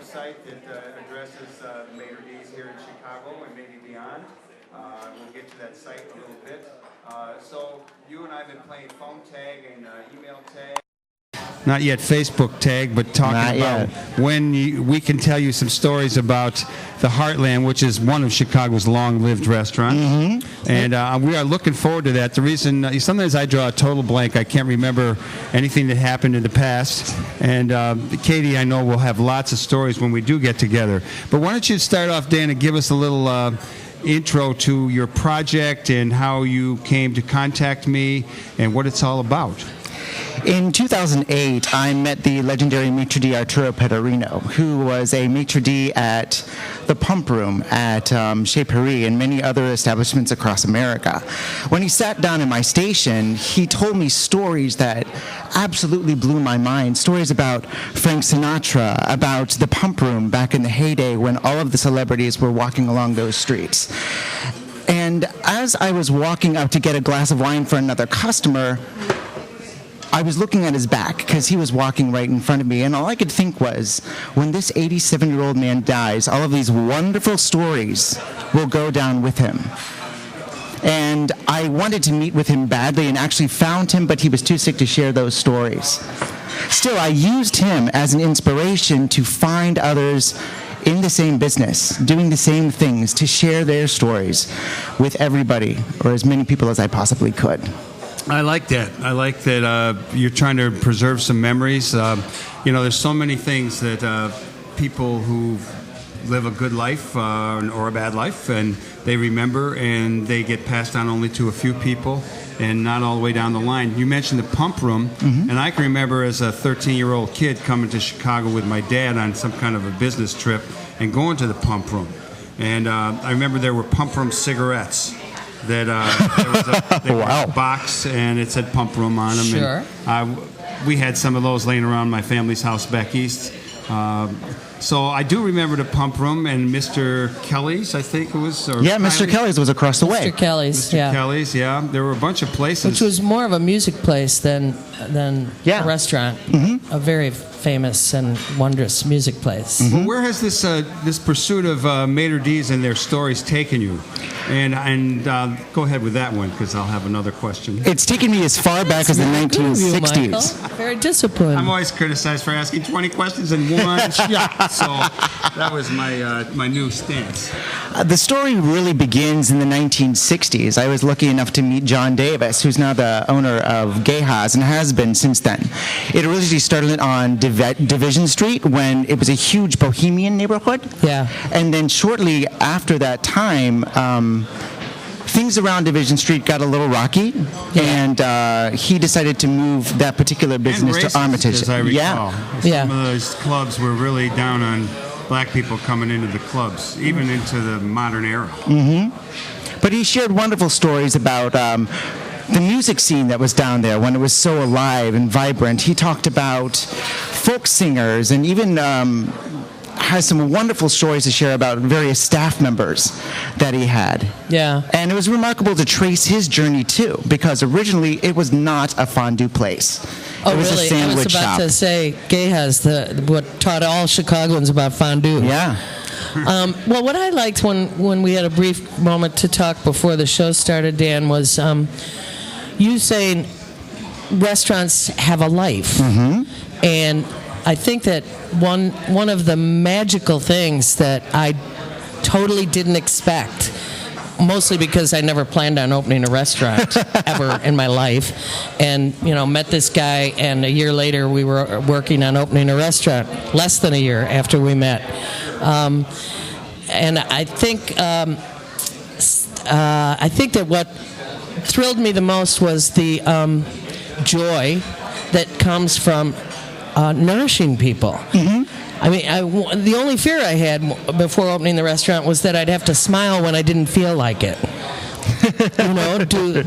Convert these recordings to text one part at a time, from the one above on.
website that addresses the maitre'ds here in Chicago and maybe beyond. We'll get to that site in a little bit. So you and I have been playing phone tag and email tag. Not yet Facebook tag, but talking about when we can tell you some stories about the Heartland, which is one of Chicago's long-lived restaurants. Mm-hmm. And we are looking forward to that. The reason, sometimes I draw a total blank. I can't remember anything that happened in the past. And Katie, I know, will have lots of stories when we do get together. But why don't you start off, Dan, and give us a little intro to your project and how you came to contact me and what it's all about. In 2008, I met the legendary maitre'd Arturo Pederino, who was a maitre'd at the Pump Room at Chez Paris and many other establishments across America. When he sat down in my station, he told me stories that absolutely blew my mind, stories about Frank Sinatra, about the Pump Room back in the heyday when all of the celebrities were walking along those streets. And as I was walking up to get a glass of wine for another customer, I was looking at his back because he was walking right in front of me, and all I could think was, when this 87-year-old man dies, all of these wonderful stories will go down with him. And I wanted to meet with him badly and actually found him, but he was too sick to share those stories. Still, I used him as an inspiration to find others in the same business, doing the same things, to share their stories with everybody, or as many people as I possibly could. I like that. I like that you're trying to preserve some memories. There's so many things that people who live a good life or a bad life, and they remember, and they get passed on only to a few people and not all the way down the line. You mentioned the Pump Room, and I can remember as a 13-year-old kid coming to Chicago with my dad on some kind of a business trip and going to the Pump Room. And I remember there were Pump Room cigarettes. That there was a box and it said Pump Room on them. Sure. And, we had some of those laying around my family's house back east. So I do remember the Pump Room and Mr. Kelly's, I think it was. Yeah, Mr. Kelly's was across the way. Mr. Kelly's, Mr. Kelly's, yeah. There were a bunch of places. Which was more of a music place than a restaurant. Mm-hmm. A very famous and wondrous music place. Mm-hmm. Well, where has this pursuit of maitre'ds and their stories taken you? And go ahead with that one, because I'll have another question. It's taken me as far back as the 1960s. Very disciplined. I'm always criticized for asking 20 questions in one shot, so that was my new stance. The story really begins in the 1960s. I was lucky enough to meet John Davis, who's now the owner of Gayha's and has been since then. It originally started on Division Street when it was a huge bohemian neighborhood. Yeah. And then shortly after that time, things around Division Street got a little rocky, and he decided to move that particular business and racist, to Armitage. As I recall. Yeah. Some of those clubs were really down on black people coming into the clubs, even into the modern era. Mm-hmm. But he shared wonderful stories about the music scene that was down there when it was so alive and vibrant. He talked about folk singers and even has some wonderful stories to share about various staff members that he had. Yeah. And it was remarkable to trace his journey, too, because originally it was not a fondue place. Oh, it was really? a sandwich I was about shop. to say, Gayha's what taught all Chicagoans about fondue. Yeah. Well, what I liked when we had a brief moment to talk before the show started, Dan, was you saying restaurants have a life. Mm-hmm. And I think that one of the magical things that I totally didn't expect, mostly because I never planned on opening a restaurant ever in my life, and met this guy, and a year later we were working on opening a restaurant, less than a year after we met. And I think that what thrilled me the most was the joy that comes from nourishing people. Mm-hmm. I mean, the only fear I had before opening the restaurant was that I'd have to smile when I didn't feel like it.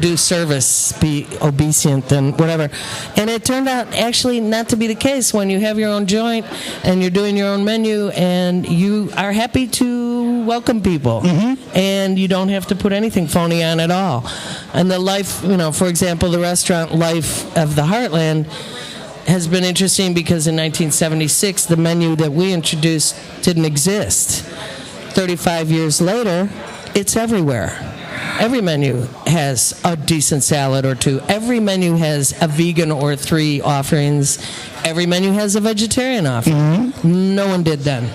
Do service, be obedient and whatever. And it turned out actually not to be the case when you have your own joint and you're doing your own menu and you are happy to welcome people. Mm-hmm. And you don't have to put anything phony on at all. And the life, for example, the restaurant life of the Heartland has been interesting because in 1976, the menu that we introduced didn't exist. 35 years later, it's everywhere. Every menu has a decent salad or two. Every menu has a vegan or 3 offerings. Every menu has a vegetarian offering. No one did then.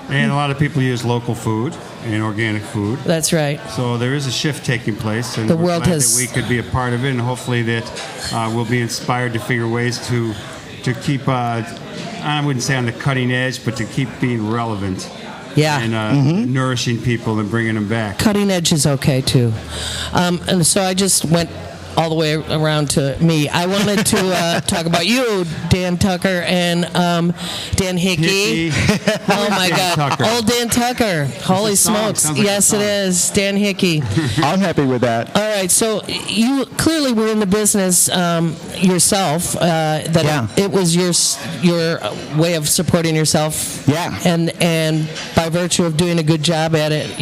And a lot of people use local food and organic food. That's right. So there is a shift taking place, and The we're world glad has- that we could be a part of it, and hopefully that we'll be inspired to figure ways to keep, I wouldn't say on the cutting edge, but to keep being relevant. Yeah. And nourishing people and bringing them back. Cutting edge is okay too. And so I just went all the way around to me. I wanted to talk about you, Dan Tucker and Dan Hickey. Oh my Dan God, Tucker. old Dan Tucker! Holy a song. smokes! Sounds like a Yes, it song. is. Dan Hickey. I'm happy with that. All right, so you clearly were in the business yourself. That Yeah. it was your way of supporting yourself. Yeah. And by virtue of doing a good job at it, you